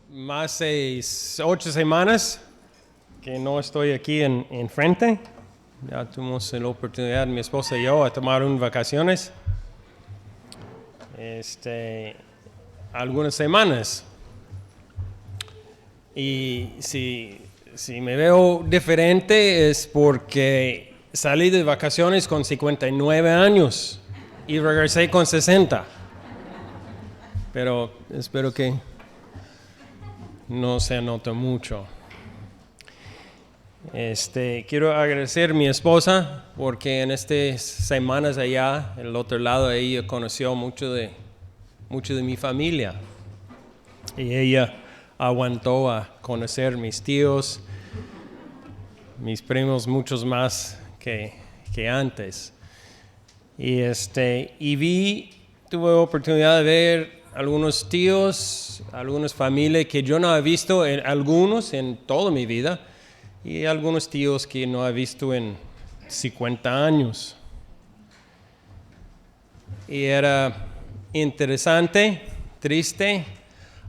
Más de 8 semanas que no estoy aquí en frente. Ya tuvimos la oportunidad, mi esposa y yo, a tomar unas vacaciones. Algunas semanas. Y si me veo diferente es porque salí de vacaciones con 59 años y regresé con 60. Pero espero que no se nota mucho. Quiero agradecer a mi esposa porque en estas semanas allá, el otro lado, ella conoció mucho de mi familia. Y ella aguantó a conocer mis tíos, mis primos, muchos más que antes. Tuve oportunidad de ver algunos tíos, algunas familias que yo no he visto, algunos en toda mi vida, y algunos tíos que no he visto en 50 años. Y era interesante, triste,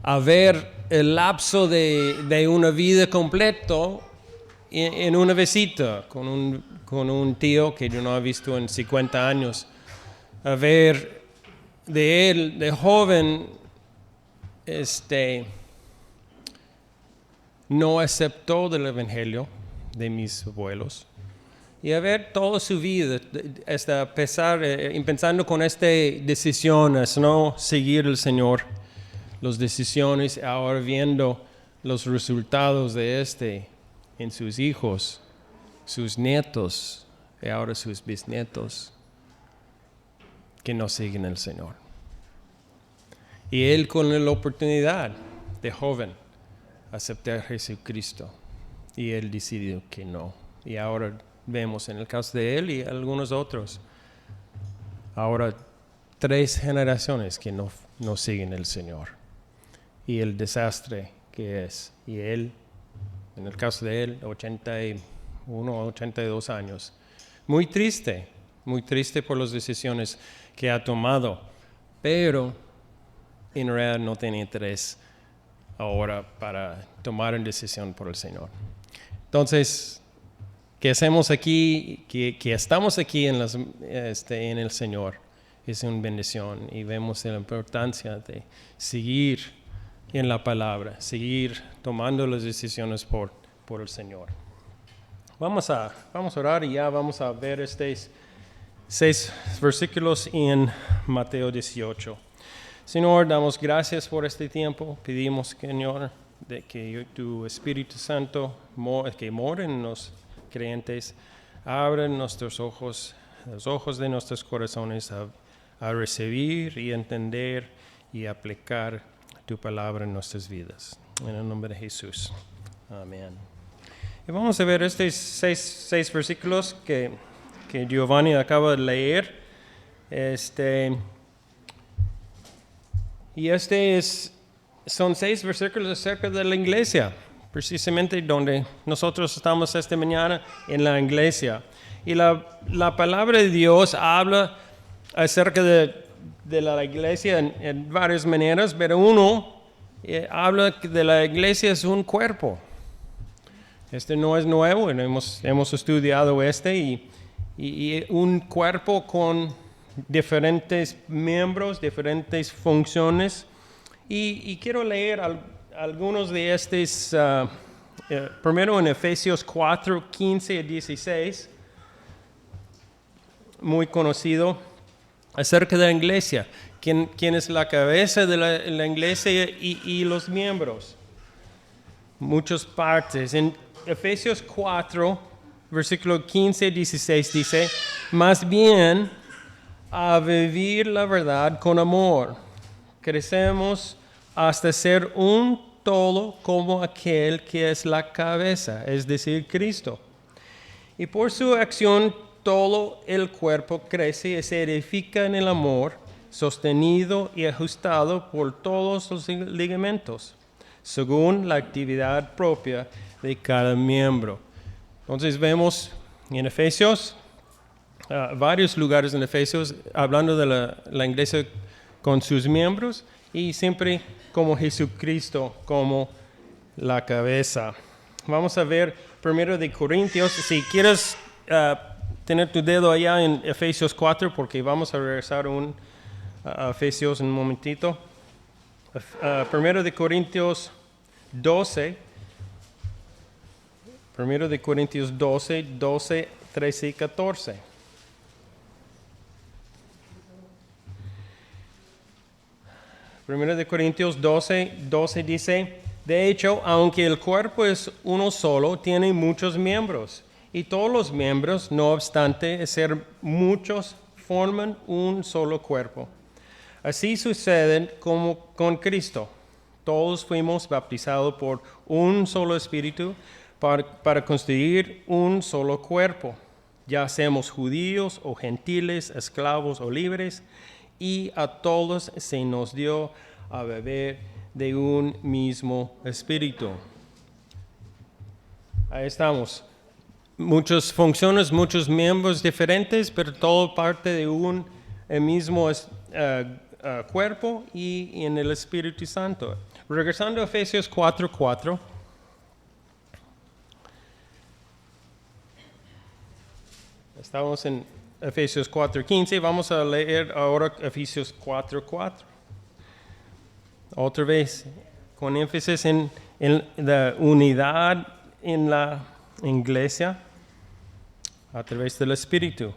a ver el lapso de una vida completo en una visita con un tío que yo no he visto en 50 años. A ver de él, de joven, no aceptó del evangelio de mis abuelos. Y a ver toda su vida, hasta pensando con esta decisión, es no seguir al Señor, las decisiones, ahora viendo los resultados de en sus hijos, sus nietos y ahora sus bisnietos, que no siguen al Señor. Y él con la oportunidad de joven aceptar a Jesucristo, y él decidió que no. Y ahora vemos en el caso de él y algunos otros, ahora 3 generaciones que no siguen al Señor. Y el desastre que es. Y él, en el caso de él, 81 o 82 años. Muy triste por las decisiones que ha tomado. Pero en realidad no tiene interés ahora para tomar una decisión por el Señor. Entonces, que hacemos aquí, que estamos aquí en el Señor, es una bendición, y vemos la importancia de seguir en la palabra, seguir tomando las decisiones por el Señor. Vamos a orar y ya vamos a ver estos 6 versículos en Mateo 18. Señor, damos gracias por este tiempo. Pedimos, Señor, de que tu Espíritu Santo que mora en los creyentes, abra nuestros ojos, los ojos de nuestros corazones a recibir y entender y aplicar tu palabra en nuestras vidas. En el nombre de Jesús. Amén. Y vamos a ver estos 6 versículos que Giovanni acaba de leer. Son 6 versículos acerca de la iglesia, precisamente donde nosotros estamos esta mañana, en la iglesia. Y la palabra de Dios habla acerca de la iglesia en varias maneras, pero habla de la iglesia es un cuerpo. No es nuevo, hemos estudiado y un cuerpo con diferentes miembros, diferentes funciones. Y quiero leer algunos de estos, primero en Efesios 4, 15 a 16, muy conocido, acerca de la iglesia, quién es la cabeza de la iglesia y los miembros. Muchas partes. En Efesios 4, versículo 15 a 16 dice, más bien a vivir la verdad con amor. Crecemos hasta ser un todo como aquel que es la cabeza, es decir, Cristo. Y por su acción todo el cuerpo crece y se edifica en el amor, sostenido y ajustado por todos los ligamentos, según la actividad propia de cada miembro. Entonces vemos en Efesios, varios lugares en Efesios, hablando de la iglesia con sus miembros, y siempre como Jesucristo como la cabeza. Vamos a ver 1 de Corintios. Si quieres tener tu dedo allá en Efesios 4, porque vamos a regresar a Efesios en un momentito. 1 de Corintios 12. 1 de Corintios 12, 13 y 14. Primero de Corintios 12 dice, de hecho, aunque el cuerpo es uno solo, tiene muchos miembros, y todos los miembros, no obstante ser muchos, forman un solo cuerpo. Así sucede como con Cristo. Todos fuimos bautizados por un solo espíritu para constituir un solo cuerpo, ya seamos judíos o gentiles, esclavos o libres, y a todos se nos dio a beber de un mismo espíritu. Ahí estamos. Muchas funciones, muchos miembros diferentes, pero todo parte de un mismo cuerpo y en el Espíritu Santo. Regresando a Efesios 4:4. Estamos en Efesios 4:15. Vamos a leer ahora Efesios 4:4. Otra vez, con énfasis en la unidad en la iglesia a través del Espíritu.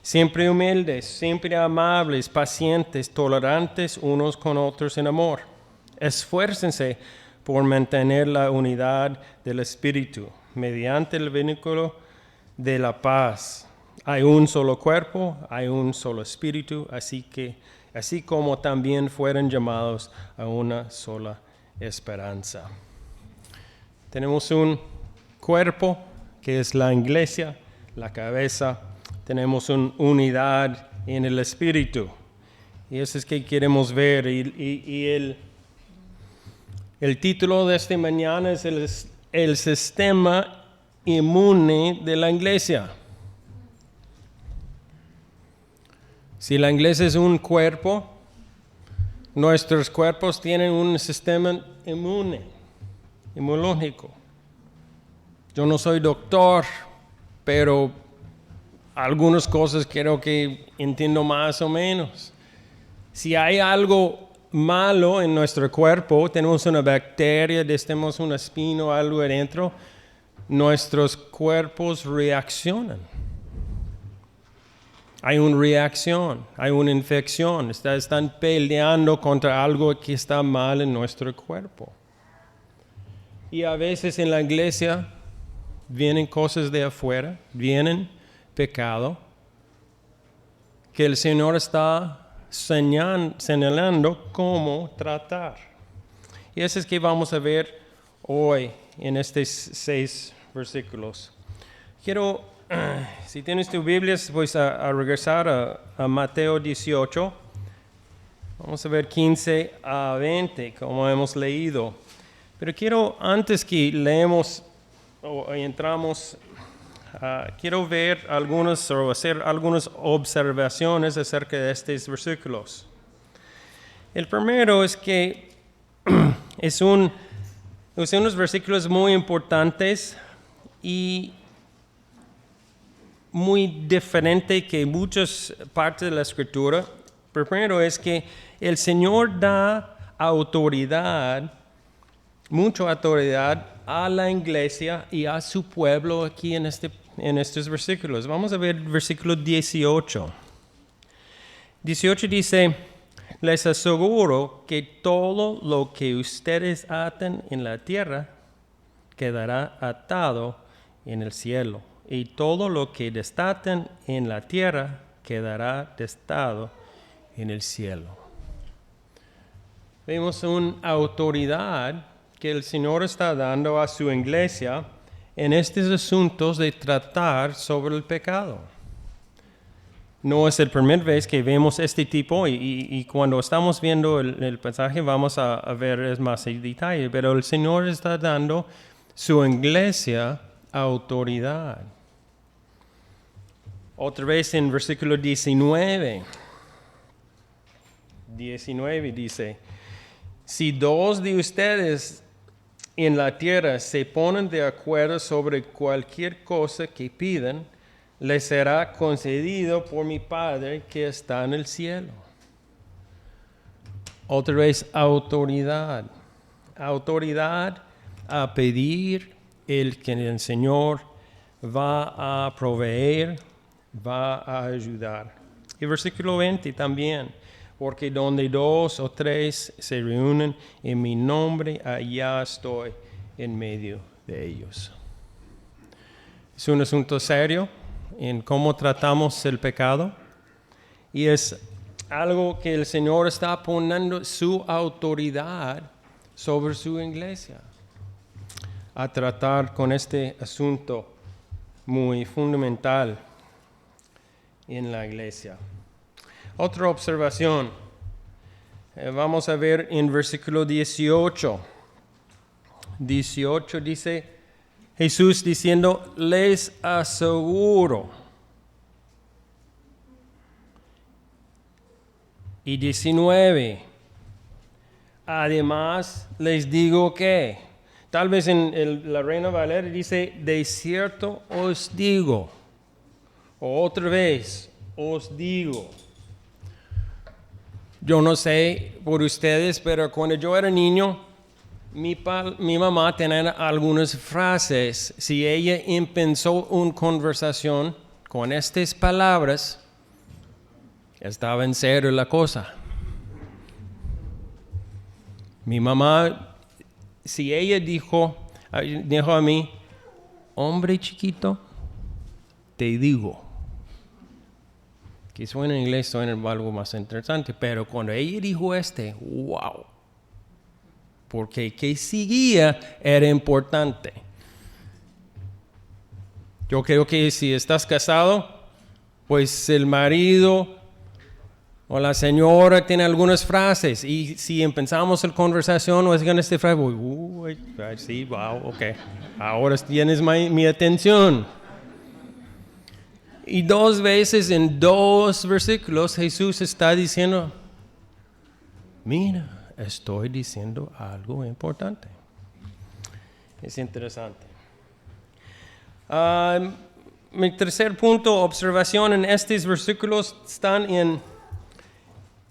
Siempre humildes, siempre amables, pacientes, tolerantes unos con otros en amor. Esfuércense por mantener la unidad del Espíritu mediante el vínculo de la paz. Hay un solo cuerpo, hay un solo Espíritu, así como también fueron llamados a una sola esperanza. Tenemos un cuerpo que es la iglesia, la cabeza. Tenemos una unidad en el Espíritu. Y eso es que queremos ver. Y el título de esta mañana es el sistema inmune de la iglesia. Si la iglesia es un cuerpo, nuestros cuerpos tienen un sistema inmunológico. Yo no soy doctor, pero algunas cosas creo que entiendo más o menos. Si hay algo malo en nuestro cuerpo, tenemos una bacteria, tenemos un espino, algo adentro, nuestros cuerpos reaccionan. Hay una reacción, hay una infección, están peleando contra algo que está mal en nuestro cuerpo. Y a veces en la iglesia vienen cosas de afuera, vienen pecado, que el Señor está señalando cómo tratar. Y eso es que vamos a ver hoy en estos 6 versículos. Si tienes tu Biblia, voy a regresar a Mateo 18. Vamos a ver 15 a 20, como hemos leído. Pero antes que leemos o entramos, quiero ver o hacer algunas observaciones acerca de estos versículos. El primero es que son unos versículos muy importantes y muy diferente que muchas partes de la Escritura. Primero es que el Señor da mucha autoridad a la iglesia y a su pueblo aquí en estos versículos. Vamos a ver el versículo 18. 18 dice, les aseguro que todo lo que ustedes aten en la tierra quedará atado en el cielo. Y todo lo que desaten en la tierra quedará desatado en el cielo. Vemos una autoridad que el Señor está dando a su iglesia en estos asuntos de tratar sobre el pecado. No es la primera vez que vemos este tipo y cuando estamos viendo el pasaje vamos a ver más en detalle, pero el Señor está dando su iglesia autoridad. Otra vez en versículo 19 dice, Si dos de ustedes en la tierra se ponen de acuerdo sobre cualquier cosa que pidan, les será concedido por mi Padre que está en el cielo. Otra vez, autoridad. Autoridad a pedir el que el Señor va a proveer, va a ayudar. Y versículo 20 también. Porque donde dos o tres se reúnen en mi nombre, allá estoy en medio de ellos. Es un asunto serio en cómo tratamos el pecado y es algo que el Señor está poniendo su autoridad sobre su iglesia a tratar con este asunto muy fundamental en la iglesia. Otra observación, vamos a ver en versículo 18. 18 dice Jesús diciendo, les aseguro. Y 19, además les digo que, tal vez en la Reina Valera dice, de cierto os digo, o otra vez os digo. Yo no sé por ustedes, pero cuando yo era niño, mi mamá tenía algunas frases. Si ella empezó una conversación con estas palabras, estaba en serio la cosa. Mi mamá, si ella dijo a mí, hombre chiquito, te digo. Que suena en inglés, suena algo más interesante, pero cuando ella dijo wow, porque que seguía era importante. Yo creo que si estás casado, pues el marido o la señora tiene algunas frases, y si empezamos la conversación, o es con esta frase, sí, wow, ok, ahora tienes mi atención. Y dos veces en dos versículos Jesús está diciendo, mira, estoy diciendo algo importante. Es interesante. Mi tercer punto, observación en estos versículos están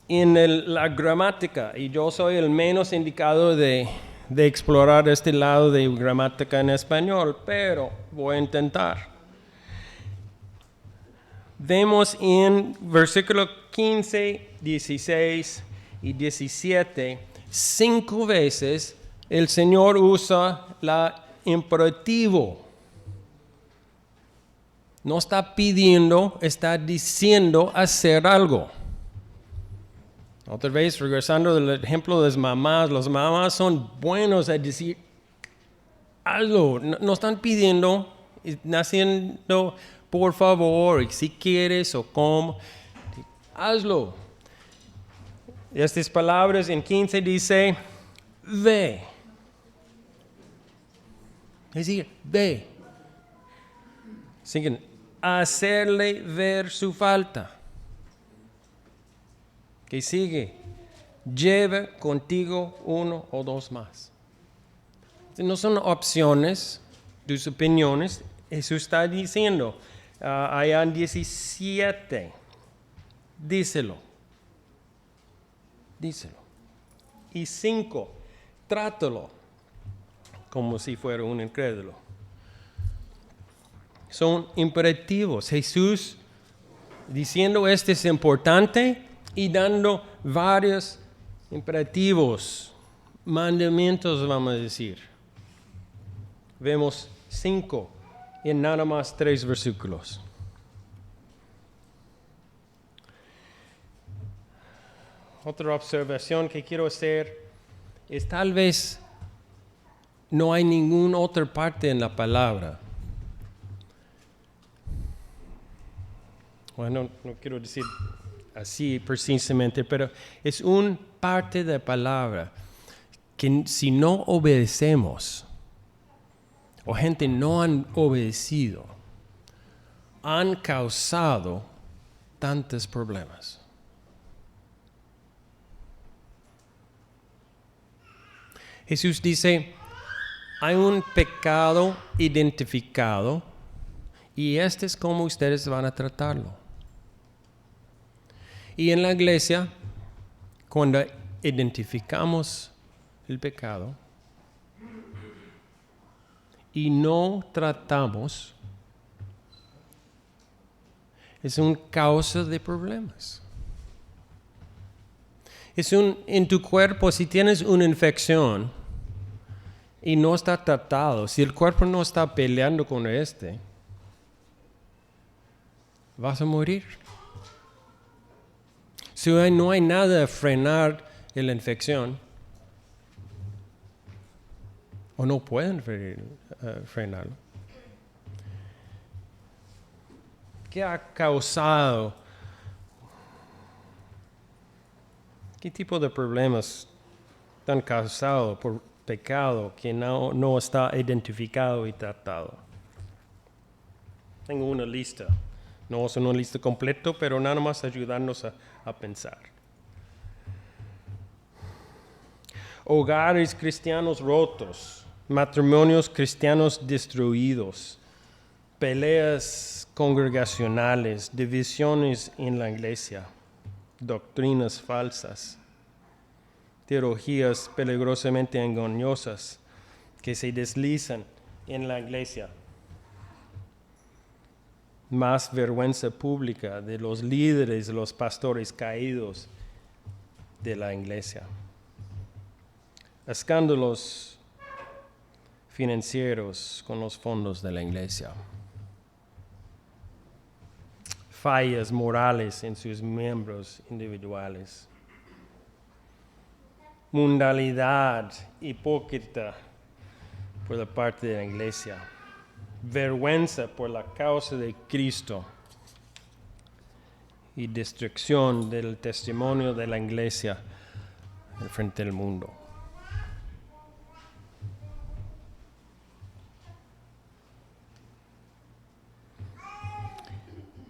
en la gramática. Y yo soy el menos indicado de explorar este lado de gramática en español, pero voy a intentar. Vemos en versículo 15, 16 y 17, 5 veces el Señor usa la imperativo. No está pidiendo, está diciendo hacer algo. Otra vez, regresando del ejemplo de las mamás son buenos a decir, hazlo. No están pidiendo, haciendo por favor, si quieres o cómo, hazlo. Estas palabras en 15 dice, ve. Es decir, ve. Siguen, hacerle ver su falta. Que sigue, lleva contigo uno o dos más. No son opciones, tus opiniones. Jesús está diciendo, allá en 17, díselo. Y 5, trátalo como si fuera un incrédulo. Son imperativos. Jesús diciendo esto es importante y dando varios imperativos, mandamientos, vamos a decir. Vemos 5 en nada más 3 versículos. Otra observación que quiero hacer es tal vez no hay ninguna otra parte en la palabra. Bueno, no quiero decir así precisamente, pero es una parte de la palabra que si no obedecemos, o gente no han obedecido, han causado tantos problemas. Jesús dice, hay un pecado identificado y este es como ustedes van a tratarlo. Y en la iglesia, cuando identificamos el pecado y no tratamos, es una causa de problemas. En tu cuerpo, si tienes una infección y no está tratado, si el cuerpo no está peleando con vas a morir. Si no hay nada a frenar la infección, o no pueden frenarlo, ¿qué ha causado? ¿Qué tipo de problemas están causados por pecado que no está identificado y tratado? Tengo una lista. No es una lista completa, pero nada más ayudarnos a pensar. Hogares cristianos rotos, matrimonios cristianos destruidos, peleas congregacionales, divisiones en la iglesia, doctrinas falsas, teologías peligrosamente engañosas que se deslizan en la iglesia. Más vergüenza pública de los líderes, los pastores caídos de la iglesia. Escándalos financieros con los fondos de la iglesia. Fallas morales en sus miembros individuales. Mundalidad hipócrita por la parte de la iglesia. Vergüenza por la causa de Cristo y destrucción del testimonio de la iglesia frente al mundo.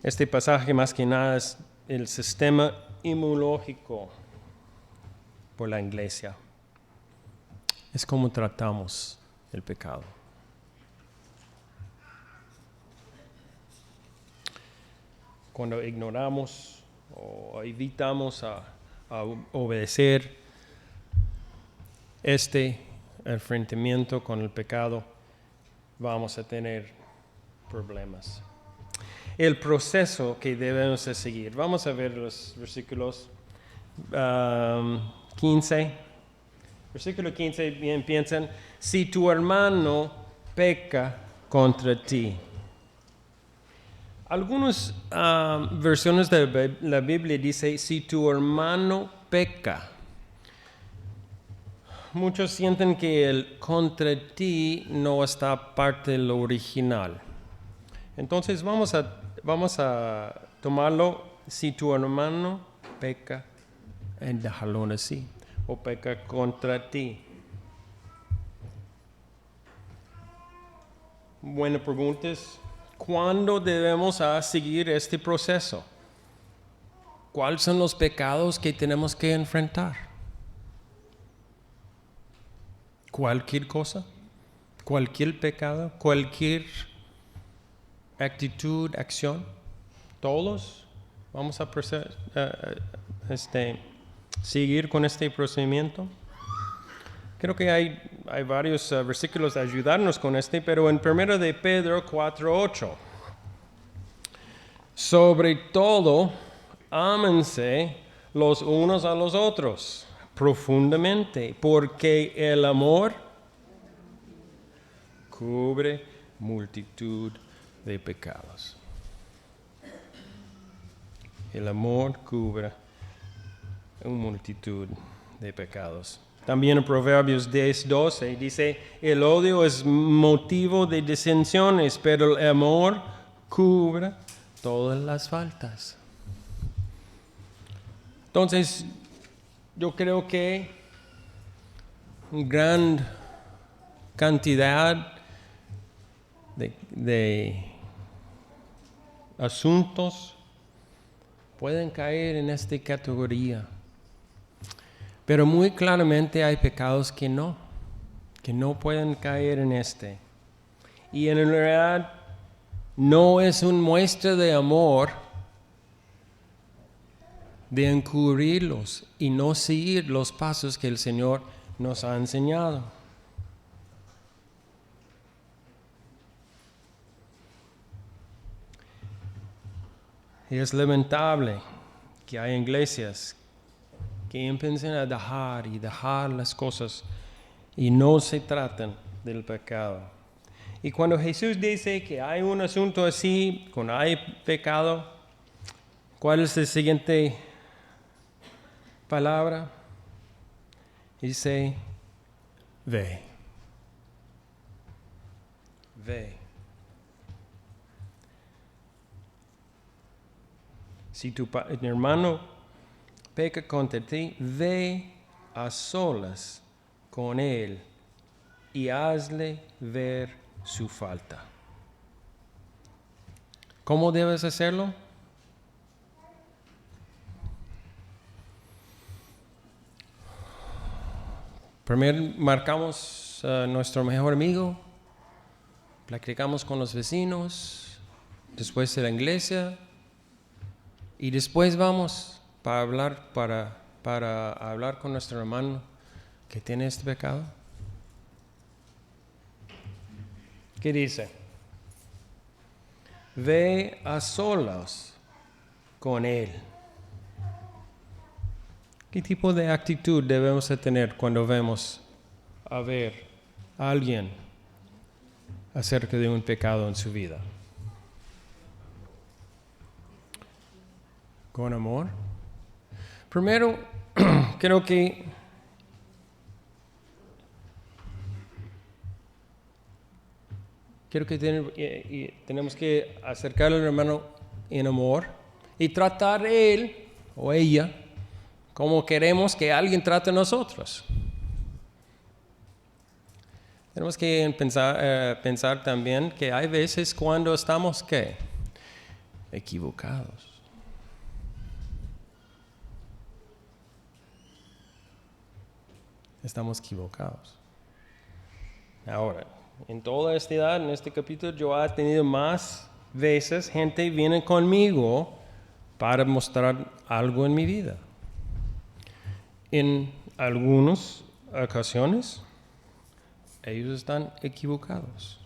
Este pasaje más que nada es el sistema inmunológico por la iglesia. Es como tratamos el pecado. Cuando ignoramos o evitamos a obedecer este enfrentamiento con el pecado, vamos a tener problemas. El proceso que debemos de seguir. Vamos a ver los versículos 15. Versículo 15, bien piensan, si tu hermano peca contra ti. Algunas versiones de la Biblia dice, si tu hermano peca. Muchos sienten que el contra ti no está parte del original. Entonces vamos a tomarlo, si tu hermano peca, y dejarlo así, o peca contra ti. Buena pregunta es, ¿cuándo debemos seguir este proceso? ¿Cuáles son los pecados que tenemos que enfrentar? Cualquier cosa, cualquier pecado, cualquier actitud, acción, todos vamos a seguir con este procedimiento. Creo que hay varios versículos de ayudarnos con pero en 1 de Pedro 4:8, sobre todo, ámense los unos a los otros profundamente, porque el amor cubre multitud de pecados. El amor cubre una multitud de pecados. También en Proverbios 10:12 dice, el odio es motivo de disensiones, pero el amor cubre todas las faltas. Entonces, yo creo que una gran cantidad de asuntos pueden caer en esta categoría. Pero muy claramente hay pecados que no. que no pueden caer en este. Y en realidad no es una muestra de amor de encubrirlos y no seguir los pasos que el Señor nos ha enseñado. Y es lamentable que hay iglesias que empiezan a dejar las cosas y no se tratan del pecado. Y cuando Jesús dice que hay un asunto así, cuando hay pecado, ¿cuál es la siguiente palabra? Dice, ve. Ve. Si tu hermano peca contra ti, ve a solas con él y hazle ver su falta. ¿Cómo debes hacerlo? Primero marcamos a nuestro mejor amigo, platicamos con los vecinos, después de la iglesia y después vamos para hablar con nuestro hermano que tiene este pecado. ¿Qué dice? Ve a solas con él. ¿Qué tipo de actitud debemos de tener cuando vemos a ver a alguien acerca de un pecado en su vida? ¿Con amor? Primero, creo que tenemos que acercar al hermano en amor y tratar a él o ella como queremos que alguien trate a nosotros. Tenemos que pensar también que hay veces cuando estamos, ¿qué? Equivocados. Estamos equivocados. Ahora, en toda esta edad, en este capítulo, yo he tenido más veces gente viene conmigo para mostrar algo en mi vida. En algunas ocasiones, ellos están equivocados.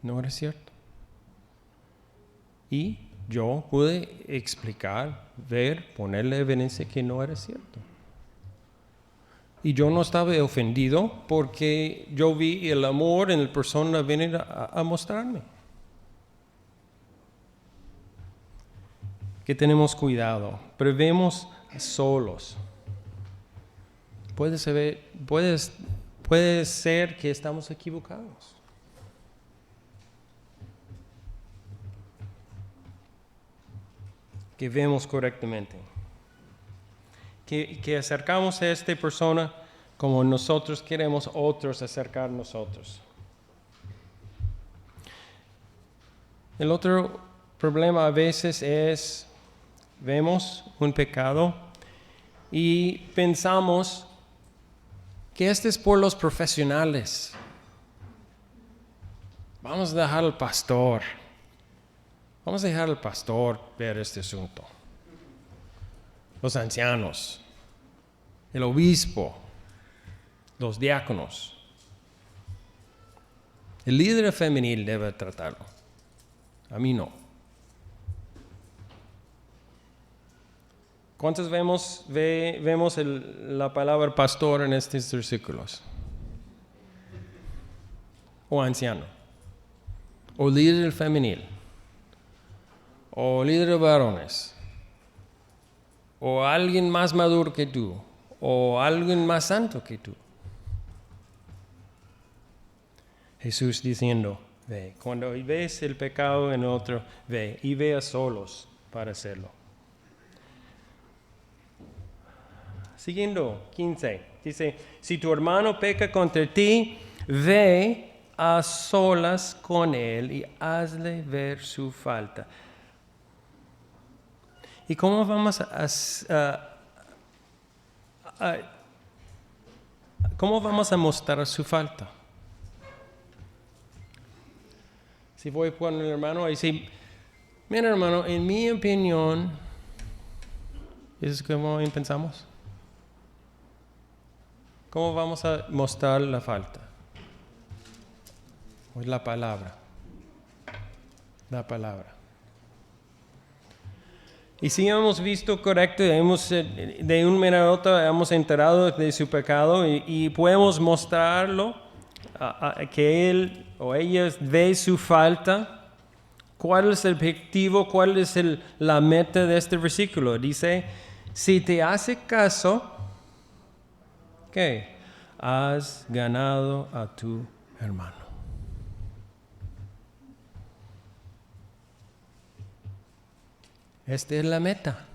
¿No era cierto? Y yo pude explicar, ver, ponerle evidencia que no era cierto. Y yo no estaba ofendido porque yo vi el amor en la persona venir a mostrarme. Que tenemos cuidado, prevemos solos. Puede ser que estamos equivocados. Que vemos correctamente. Que acercamos a esta persona como nosotros queremos otros acercar a nosotros. El otro problema a veces es, vemos un pecado y pensamos que este es por los profesionales. Vamos a dejar al pastor. Vamos a dejar al pastor ver este asunto. Los ancianos, el obispo, los diáconos. El líder femenil debe tratarlo. A mí no. ¿Cuántos vemos la palabra pastor en estos versículos? O anciano. O líder femenil. O líder de varones. O alguien más maduro que tú. O alguien más santo que tú. Jesús diciendo, ve. Cuando ves el pecado en otro, ve. Y ve a solos para hacerlo. Siguiendo, 15. Dice, si tu hermano peca contra ti, ve a solas con él y hazle ver su falta. ¿Y cómo ¿Cómo vamos a mostrar su falta? Si voy con el hermano y dice, mira hermano, en mi opinión, ¿es como pensamos? ¿Cómo vamos a mostrar la falta? Pues la palabra. La palabra. Y si hemos visto correcto, de un manera u otra hemos enterado de su pecado y podemos mostrarlo, que él o ella ve su falta. ¿Cuál es el objetivo? ¿Cuál es la meta de este versículo? Dice, si te hace caso, ¿qué? Has ganado a tu hermano. Esta es la meta.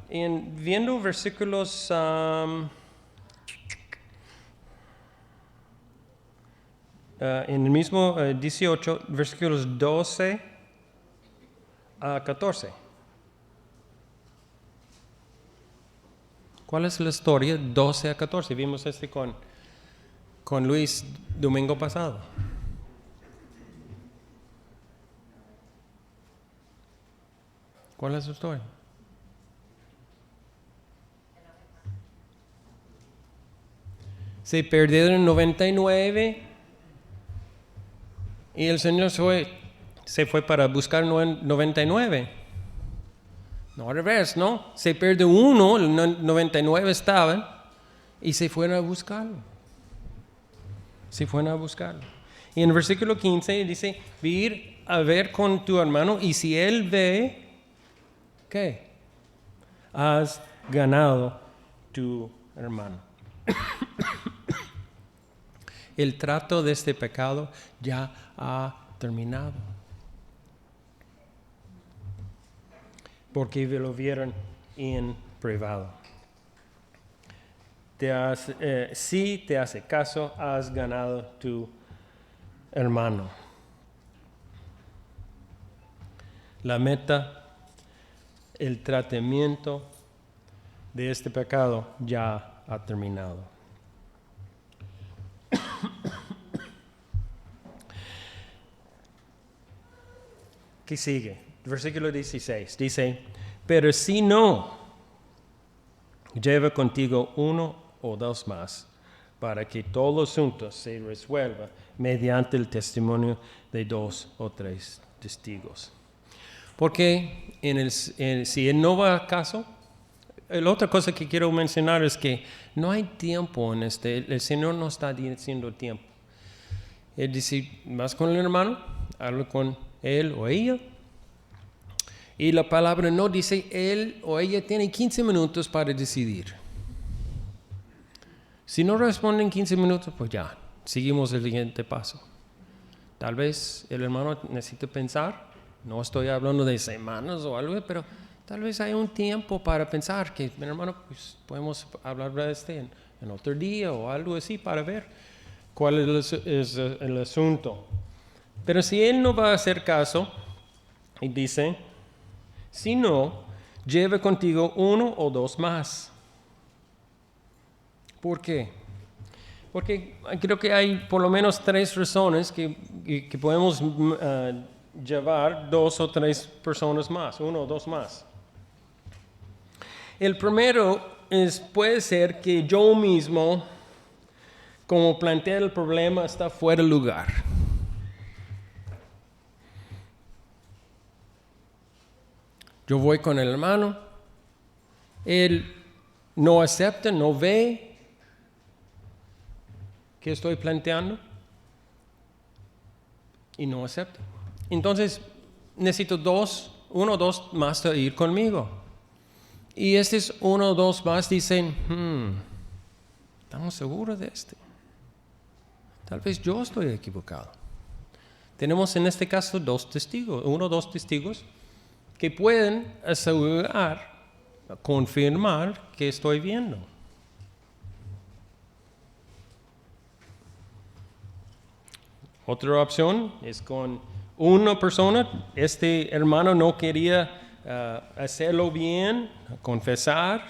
Viendo versículos en el mismo 18, versículos 12 a 14. ¿Cuál es la historia? 12 a 14. Vimos con Luis domingo pasado. ¿Cuál es su historia? Se perdieron 99 y el Señor se fue para buscar 99. No, al revés, ¿no? Se perdió uno, el 99 estaban y se fueron a buscarlo. Y en el versículo 15 dice, ir a ver con tu hermano y si él ve, ¿qué? Has ganado tu hermano. El trato de este pecado ya ha terminado. Porque lo vieron en privado. Si te hace caso, has ganado tu hermano. La meta, el tratamiento de este pecado ya ha terminado. ¿Qué sigue? Versículo 16 dice, pero si no, lleva contigo uno o dos más, para que todo el asunto se resuelva mediante el testimonio de 2 o 3 testigos. Porque si él no va a caso, la otra cosa que quiero mencionar es que no hay tiempo en el Señor no está diciendo tiempo. Él dice, vas con el hermano, habla con él o ella. Y la palabra no dice, él o ella tiene 15 minutos para decidir. Si no responden 15 minutos, pues ya, seguimos el siguiente paso. Tal vez el hermano necesita pensar, no estoy hablando de semanas o algo, pero tal vez hay un tiempo para pensar que, mi hermano, pues podemos hablar de en otro día o algo así para ver cuál es el asunto. Pero si él no va a hacer caso, y dice, si no, lleve contigo uno o dos más. ¿Por qué? Porque creo que hay por lo menos 3 razones que podemos llevar 2 o 3 personas más, 1 o 2 más. El primero puede ser que yo mismo, como plantea el problema, está fuera de lugar. Yo voy con el hermano, él no acepta, no ve que estoy planteando y no acepta. Entonces necesito 1 o 2 más de ir conmigo. Y estos 1 o 2 más dicen, ¿estamos seguros de este? Tal vez yo estoy equivocado. Tenemos en este caso 2 testigos, 1 o 2 testigos que pueden asegurar, confirmar que estoy viendo. Otra opción es con una persona. Este hermano no quería hacerlo bien, confesar,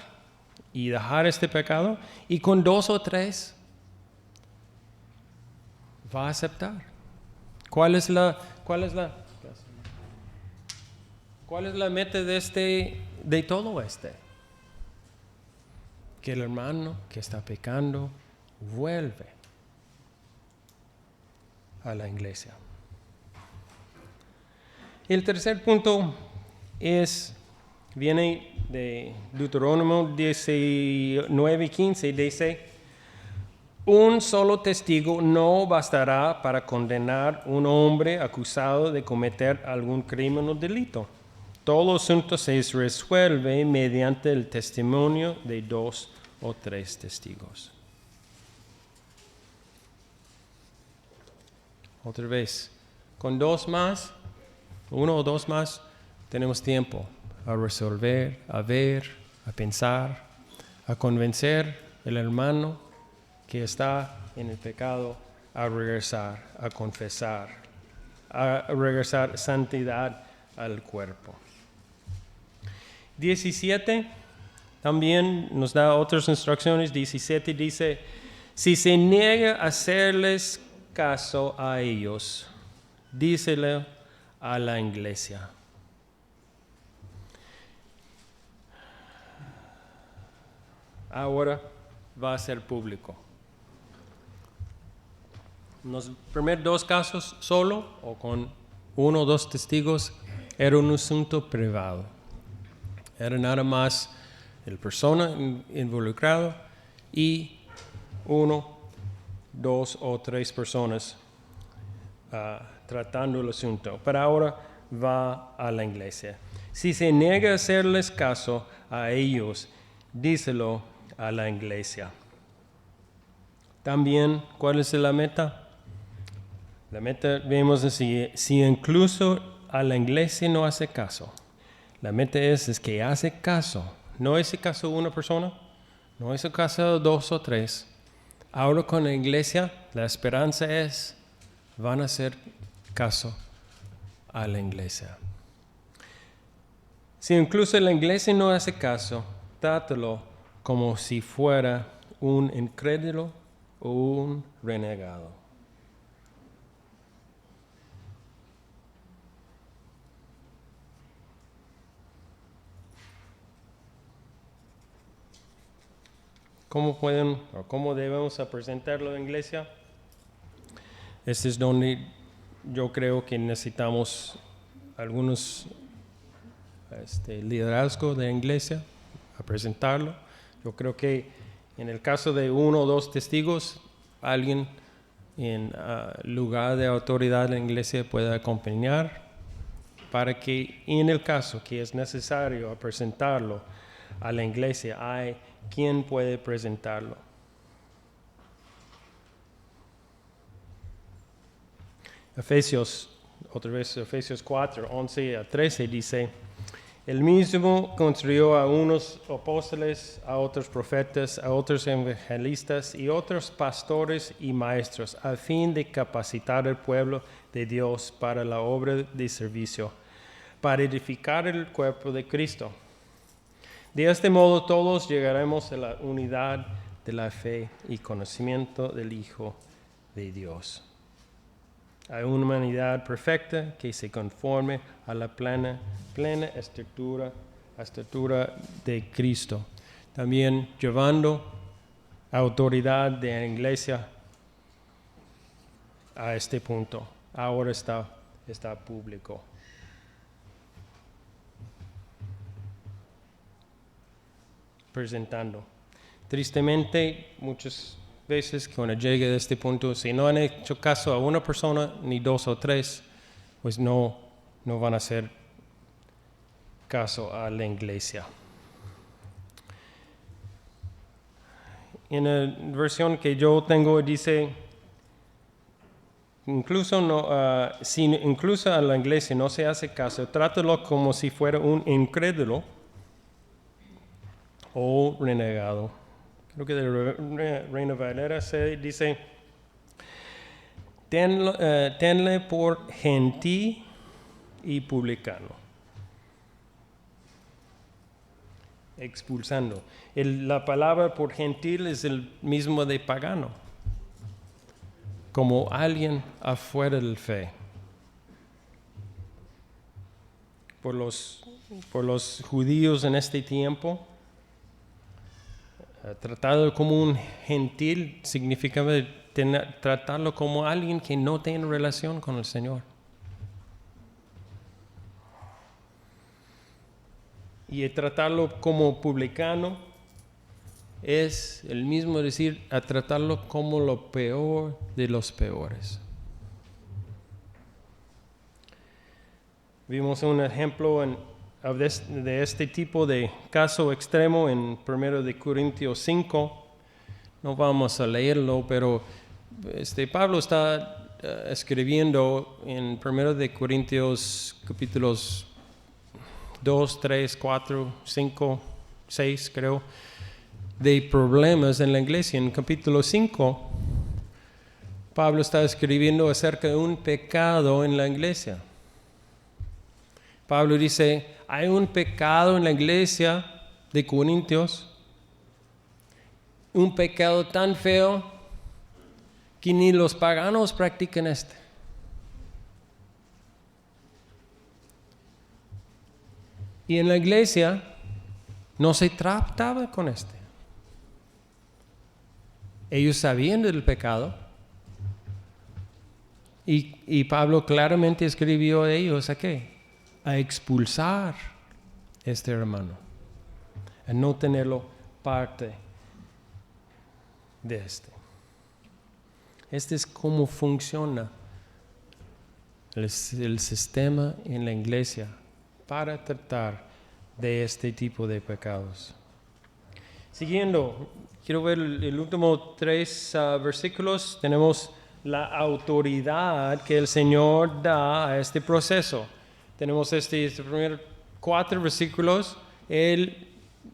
y dejar este pecado, y con 2 o 3 va a aceptar. ¿Cuál es la meta de todo este? Que el hermano que está pecando vuelve a la iglesia. El tercer punto viene de Deuteronomio 19:15, dice: un solo testigo no bastará para condenar a un hombre acusado de cometer algún crimen o delito. Todo asunto se resuelve mediante el testimonio de 2 o 3 testigos. Otra vez, con 1 o 2 más, tenemos tiempo a resolver, a ver, a pensar, a convencer al hermano que está en el pecado a regresar, a confesar, a regresar santidad al cuerpo. 17 también nos da otras instrucciones. 17 dice: si se niega a hacerles caso a ellos, díselo a la iglesia. Ahora va a ser público. En los primeros 2 casos, solo o con 1 o 2 testigos, era un asunto privado. Era nada más la persona involucrada y 1, 2 o 3 personas tratando el asunto. Pero ahora va a la iglesia. Si se niega a hacerles caso a ellos, díselo a la iglesia. También, ¿cuál es la meta? La meta, vemos así: si incluso a la iglesia no hace caso, la meta es que hace caso. No hace caso una persona, no hace caso 2 o 3. Ahora con la iglesia, la esperanza es: van a hacer caso a la iglesia. Si incluso la iglesia no hace caso, trátalo como si fuera un incrédulo o un renegado. ¿Cómo debemos presentarlo en la iglesia? Este es donde yo creo que necesitamos algunos liderazgo de la iglesia a presentarlo. Yo creo que en el caso de 1 o 2 testigos, alguien en lugar de autoridad en la iglesia puede acompañar, para que en el caso que es necesario presentarlo a la iglesia, hay quien puede presentarlo. Efesios 4, 11 a 13 dice: el mismo construyó a unos apóstoles, a otros profetas, a otros evangelistas y otros pastores y maestros, a fin de capacitar al pueblo de Dios para la obra de servicio, para edificar el cuerpo de Cristo. De este modo todos llegaremos a la unidad de la fe y conocimiento del Hijo de Dios, a una humanidad perfecta que se conforme a la plena estatura de Cristo. También llevando autoridad de la iglesia a este punto. Ahora está público. Presentando. Tristemente, muchas veces cuando llegue a este punto, si no han hecho caso a una persona, ni 2 o 3, pues no van a hacer caso a la iglesia. En la versión que yo tengo dice: si incluso a la iglesia no se hace caso, trátalo como si fuera un incrédulo o renegado. Creo que de Reina Valera se dice: tenle por gentil y publicano. expulsando. La palabra por gentil es el mismo de pagano, como alguien afuera del fe. Por los judíos en este tiempo, tratarlo como un gentil significaba tratarlo como alguien que no tiene relación con el Señor. Y tratarlo como publicano es el mismo decir a tratarlo como lo peor de los peores. Vimos un ejemplo de este tipo de caso extremo en 1 de Corintios 5. No vamos a leerlo, pero Pablo está escribiendo en 1 de Corintios capítulos 2, 3, 4, 5, 6 creo, de problemas en la iglesia. En capítulo 5, Pablo está escribiendo acerca de un pecado en la iglesia. Pablo dice, hay un pecado en la iglesia de Corintios, un pecado tan feo que ni los paganos practican este. Y en la iglesia no se trataba con este. Ellos sabían del pecado y Pablo claramente escribió a ellos, ¿a qué? A expulsar este hermano, a no tenerlo parte de este. Este es cómo funciona el sistema en la iglesia para tratar de este tipo de pecados. Siguiendo, quiero ver el último 3 versículos. Tenemos la autoridad que el Señor da a este proceso. Tenemos estos primeros 4 versículos, Él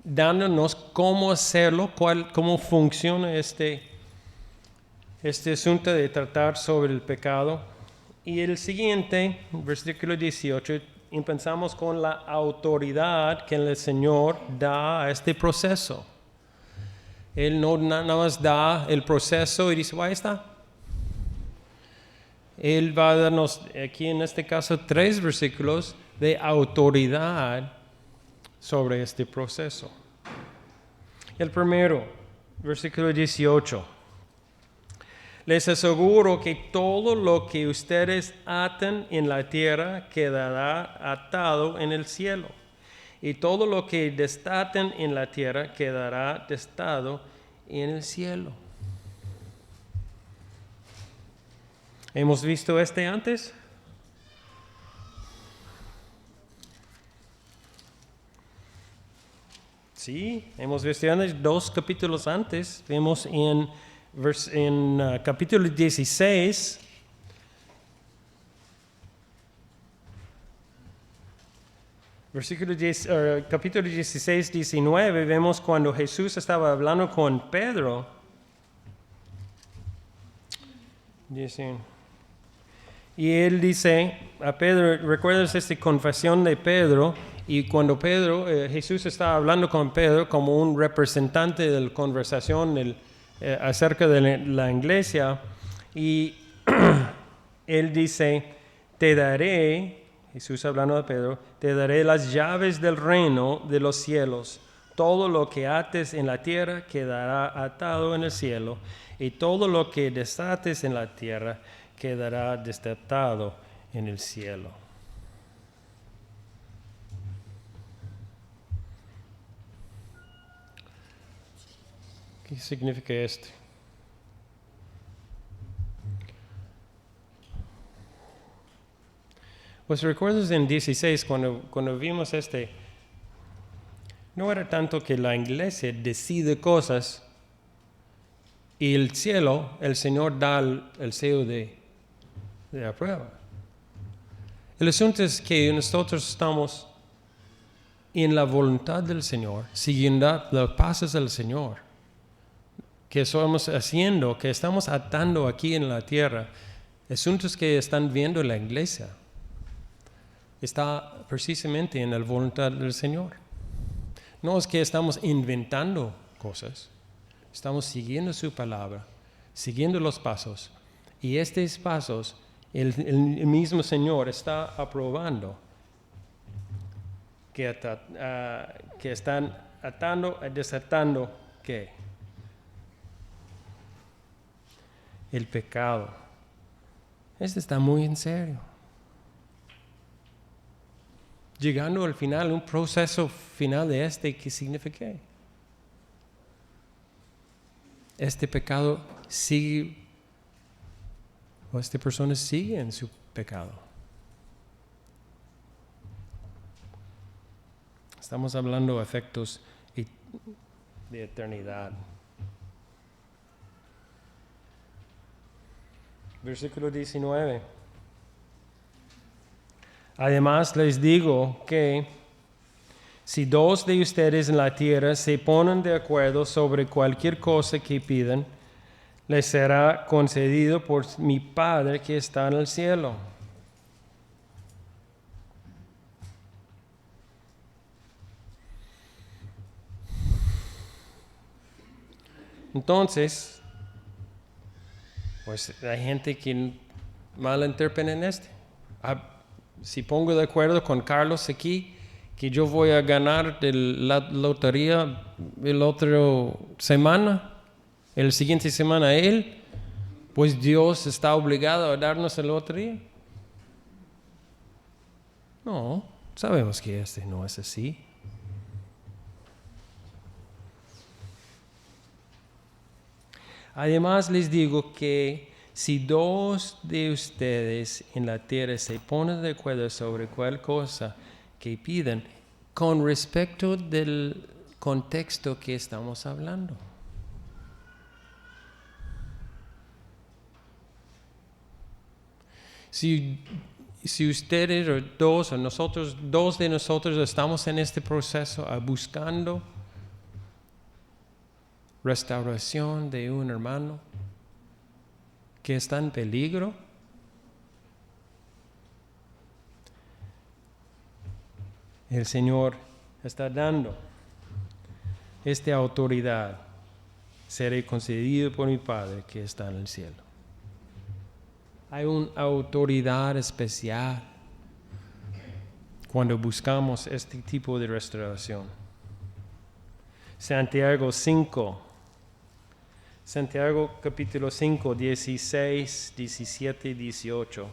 dándonos cómo hacerlo, cómo funciona este asunto de tratar sobre el pecado. Y el siguiente, versículo 18, empezamos con la autoridad que el Señor da a este proceso. Él no nada más da el proceso y dice, ahí está. Él va a darnos aquí en este caso 3 versículos de autoridad sobre este proceso. El primero, versículo 18. Les aseguro que todo lo que ustedes aten en la tierra quedará atado en el cielo, y todo lo que desaten en la tierra quedará desatado en el cielo. ¿Hemos visto antes? Sí, hemos visto antes, 2 capítulos antes. Vemos en capítulo 16, capítulo 16, 19, vemos cuando Jesús estaba hablando con Pedro. Y él dice a Pedro, ¿recuerdas esta confesión de Pedro? Y cuando Jesús estaba hablando con Pedro como un representante de la conversación acerca de la iglesia, y él dice, Jesús hablando a Pedro, te daré las llaves del reino de los cielos. Todo lo que ates en la tierra quedará atado en el cielo, y todo lo que desates en la tierra quedará desatado en el cielo. ¿Qué significa esto? Pues recuerdas en 16 cuando vimos no era tanto que la iglesia decide cosas y el cielo, el Señor da el sello de la prueba. El asunto es que nosotros estamos en la voluntad del Señor, siguiendo los pasos del Señor, que estamos haciendo, que estamos atando aquí en la tierra. Asuntos que están viendo la iglesia está precisamente en la voluntad del Señor. No es que estamos inventando cosas, estamos siguiendo su palabra, siguiendo los pasos. Y estos pasos, el mismo Señor está aprobando que están atando y desatando ¿qué? El pecado. Esto está muy en serio. Llegando al final, un proceso final de ¿qué significa? Este pecado sigue, o esta persona sigue en su pecado. Estamos hablando de efectos de eternidad. Versículo 19. Además les digo que si dos de ustedes en la tierra se ponen de acuerdo sobre cualquier cosa que pidan, les será concedido por mi Padre que está en el cielo. Entonces, pues hay gente que malinterpreta en si pongo de acuerdo con Carlos aquí, que yo voy a ganar la lotería la otra semana, el siguiente semana él, pues Dios está obligado a darnos la lotería. No, sabemos que no es así. Además les digo que si dos de ustedes en la tierra se ponen de acuerdo sobre cualquier cosa que pidan, con respecto del contexto que estamos hablando. Si ustedes o dos de nosotros estamos en este proceso buscando restauración de un hermano que está en peligro, el Señor está dando esta autoridad. Seré concedido por mi Padre que está en el cielo. Hay una autoridad especial cuando buscamos este tipo de restauración. Santiago capítulo 5, 16, 17 y 18.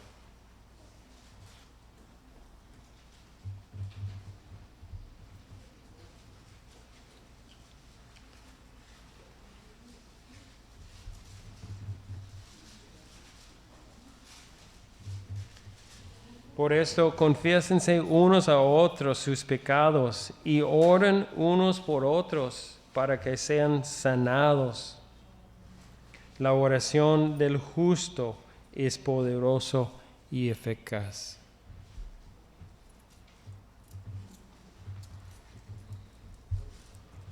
Por esto, confiésense unos a otros sus pecados y oren unos por otros para que sean sanados. La oración del justo es poderoso y eficaz.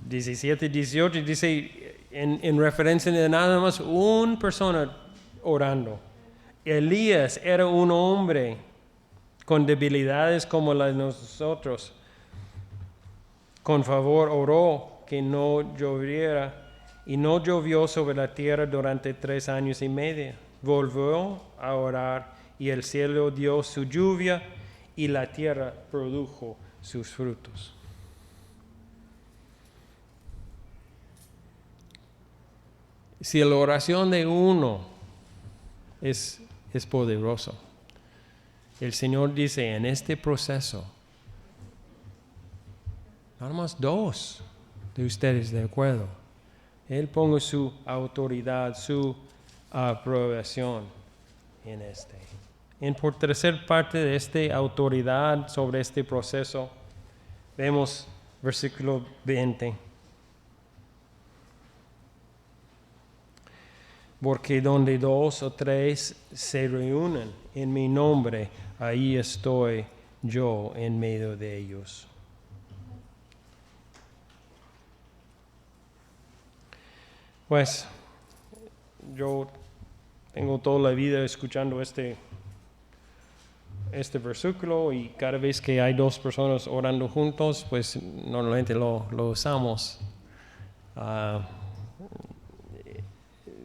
(17 y 18) dice en referencia de nada más una persona orando. Elías era un hombre con debilidades como las de nosotros. Con favor oró que no lloviera, y no llovió sobre la tierra durante 3 años y medio. Volvió a orar, y el cielo dio su lluvia, y la tierra produjo sus frutos. Si la oración de uno es poderoso, el Señor dice en este proceso, nada más 2 de ustedes de acuerdo. Él ponga su autoridad, su aprobación en por tercer parte de esta autoridad sobre este proceso, vemos versículo 20. Porque donde 2 o 3 se reúnen en mi nombre, ahí estoy yo en medio de ellos. Pues yo tengo toda la vida escuchando este este versículo y cada vez que hay dos personas orando juntos, pues normalmente lo usamos.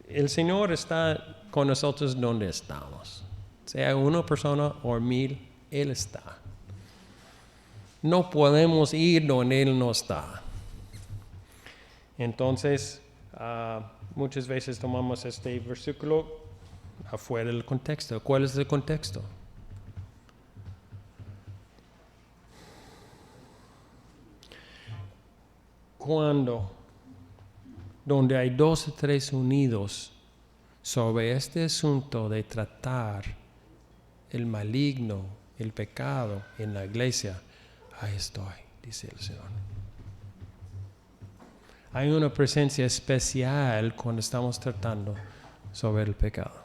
El Señor está con nosotros donde estamos. Sea una persona o 1000, Él está. No podemos ir donde Él no está. Entonces, muchas veces tomamos este versículo afuera del contexto. ¿Cuál es el contexto? Cuando, donde hay 2 o 3 unidos sobre este asunto de tratar el maligno, el pecado en la iglesia, ahí estoy, dice el Señor. Hay una presencia especial cuando estamos tratando sobre el pecado.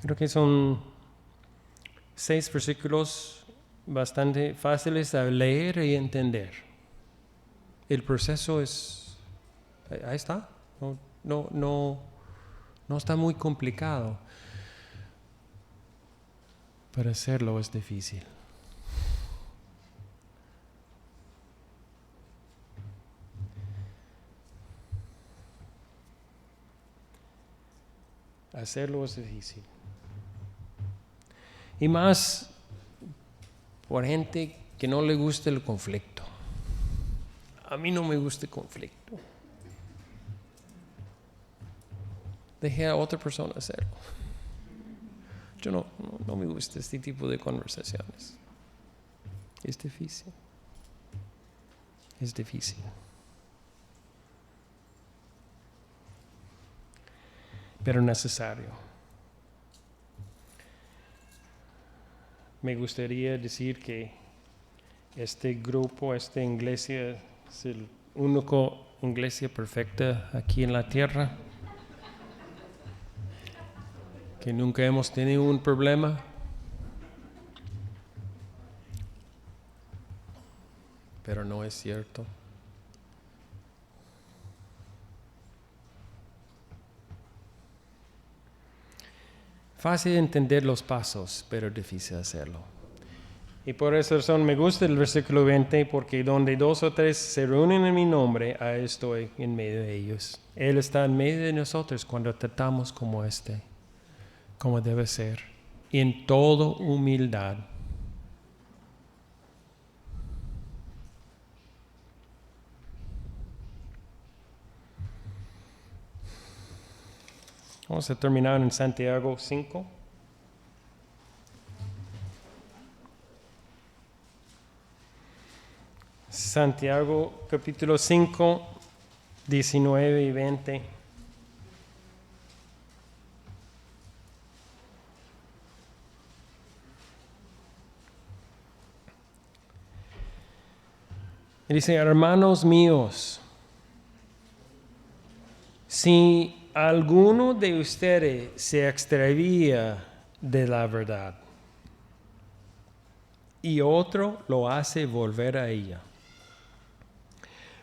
Creo que son 6 versículos bastante fáciles de leer y entender. El proceso es, ahí está, no está muy complicado. Pero hacerlo es difícil. Hacerlo es difícil. Y más por gente que no le gusta el conflicto. A mí no me gusta el conflicto. Deje a otra persona hacerlo. Yo no me gusta este tipo de conversaciones. Es difícil. Es difícil. Pero necesario. Me gustaría decir que este grupo, esta iglesia, es el único iglesia perfecta aquí en la tierra. Que nunca hemos tenido un problema. Pero no es cierto. Fácil entender los pasos, pero difícil hacerlo. Y por esa razón me gusta el versículo 20, porque donde 2 o 3 se reúnen en mi nombre, ahí estoy en medio de ellos. Él está en medio de nosotros cuando tratamos como como debe ser, en toda humildad. Vamos a terminar en Santiago 5. Santiago capítulo 5, 19 y 20. Dice, hermanos míos, si alguno de ustedes se extravía de la verdad y otro lo hace volver a ella,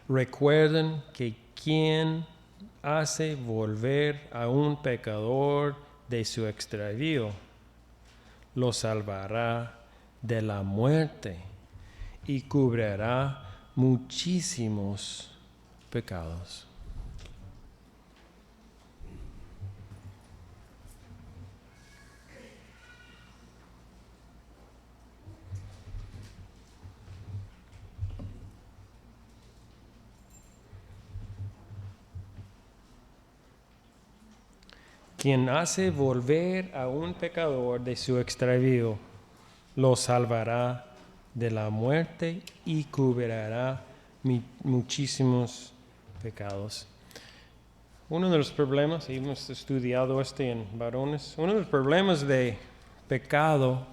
recuerden que quien hace volver a un pecador de su extravío lo salvará de la muerte y cubrirá muchísimos pecados. Quien hace volver a un pecador de su extravío, lo salvará de la muerte y cubrirá muchísimos pecados. Uno de los problemas, y hemos estudiado en varones, uno de los problemas de pecado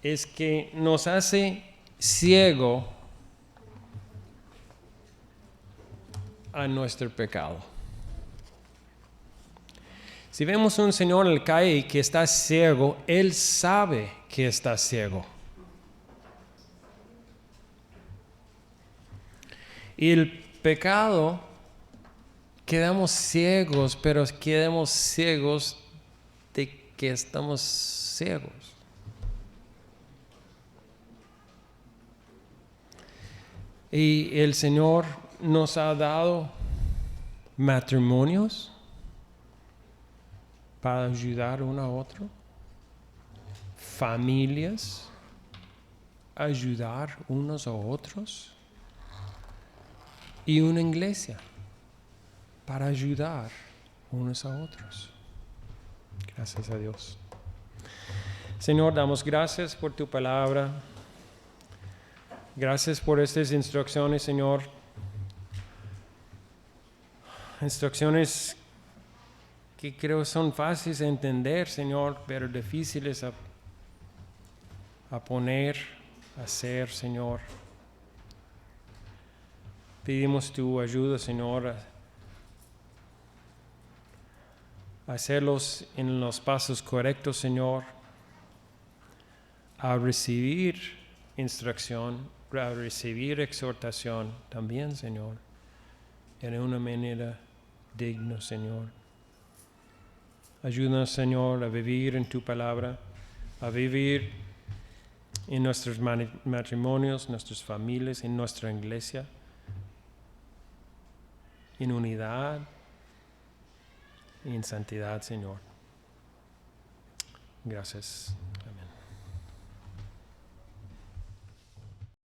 es que nos hace ciego a nuestro pecado. Si vemos un señor en la calle que está ciego, él sabe que está ciego. Y el pecado, quedamos ciegos, pero quedamos ciegos de que estamos ciegos. Y el Señor nos ha dado matrimonios para ayudar uno a otro, familias, ayudar unos a otros, y una iglesia para ayudar unos a otros. Gracias a Dios. Señor, damos gracias por tu palabra. Gracias por estas instrucciones, Señor. Instrucciones que creo son fáciles de entender, Señor, pero difíciles a poner, a hacer, Señor. Pedimos tu ayuda, Señor, a hacerlos en los pasos correctos, Señor, a recibir instrucción, a recibir exhortación también, Señor, en una manera digna, Señor. Ayúdanos, Señor, a vivir en tu palabra, a vivir en nuestros matrimonios, nuestras familias, en nuestra iglesia, en unidad y en santidad, Señor. Gracias.